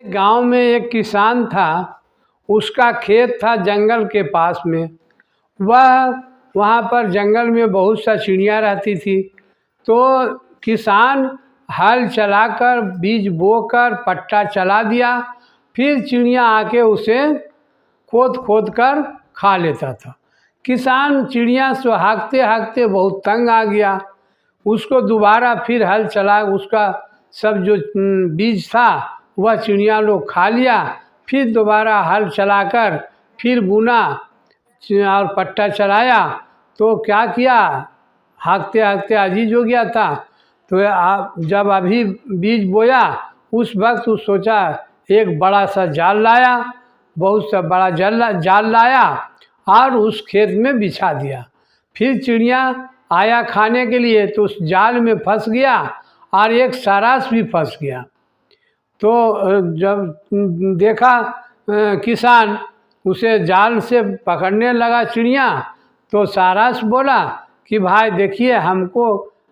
गांव में एक किसान था। उसका खेत था जंगल के पास में। वह वहाँ पर जंगल में बहुत सा चिड़िया रहती थी। तो किसान हल चलाकर बीज बोकर पट्टा चला दिया, फिर चिड़िया आके उसे खोद खोद कर खा लेता था। किसान चिड़िया से हाँकते हाँकते बहुत तंग आ गया। उसको दोबारा फिर हल चला, उसका सब जो बीज था वह चिड़िया लोग खा लिया। फिर दोबारा हल चलाकर फिर बुना और पट्टा चलाया। तो क्या किया, हाँकते हाँकते अजीज हो गया था। तो जब अभी बीज बोया उस वक्त उस सोचा एक बड़ा सा जाल लाया, बहुत सा बड़ा जाल लाया और उस खेत में बिछा दिया। फिर चिड़िया आया खाने के लिए तो उस जाल में फंस गया और एक सारस भी फंस गया। तो जब देखा किसान उसे जाल से पकड़ने लगा चिड़िया, तो सारस बोला कि भाई देखिए,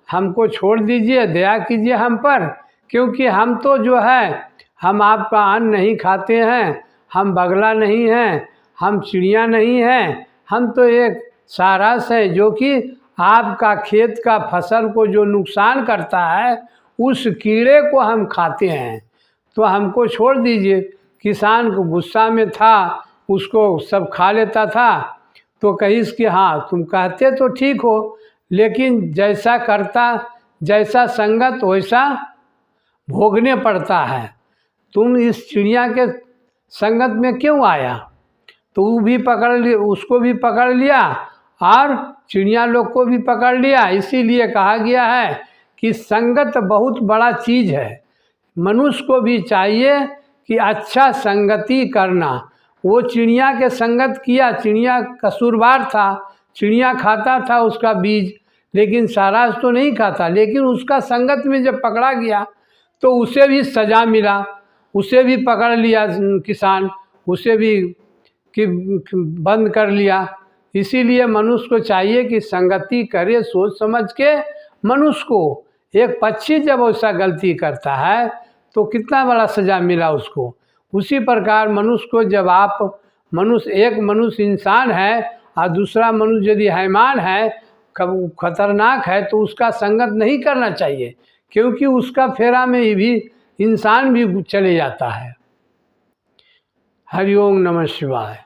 हमको छोड़ दीजिए, दया कीजिए हम पर, क्योंकि हम तो जो है हम आपका अन्न नहीं खाते हैं, हम बगला नहीं हैं, हम चिड़िया नहीं हैं, हम तो एक सारस है जो कि आपका खेत का फसल को जो नुकसान करता है उस कीड़े को हम खाते हैं, तो हमको छोड़ दीजिए। किसान को गुस्सा में था, उसको सब खा लेता था। तो कहिस कि हाँ तुम कहते तो ठीक हो, लेकिन जैसा करता जैसा संगत वैसा भोगने पड़ता है। तुम इस चिड़िया के संगत में क्यों आया? तो वो भी पकड़ लिया, उसको भी पकड़ लिया और चिड़िया लोग को भी पकड़ लिया। इसीलिए कहा गया है कि संगत बहुत बड़ा चीज़ है। मनुष्य को भी चाहिए कि अच्छा संगति करना। वो चिड़िया के संगत किया, चिड़िया कसूरवार था, चिड़िया खाता था उसका बीज, लेकिन सारस तो नहीं खाता। लेकिन उसका संगत में जब पकड़ा गया तो उसे भी सज़ा मिला, उसे भी पकड़ लिया किसान, उसे भी कि बंद कर लिया। इसीलिए मनुष्य को चाहिए कि संगति करे सोच समझ के। मनुष्य को, एक पक्षी जब ऐसा गलती करता है तो कितना बड़ा सज़ा मिला उसको। उसी प्रकार मनुष्य को, जब आप मनुष्य, एक मनुष्य इंसान है और दूसरा मनुष्य यदि हैवान है, खतरनाक है, तो उसका संगत नहीं करना चाहिए, क्योंकि उसका फेरा में भी इंसान भी चले जाता है। हरि ओम नमः शिवाय।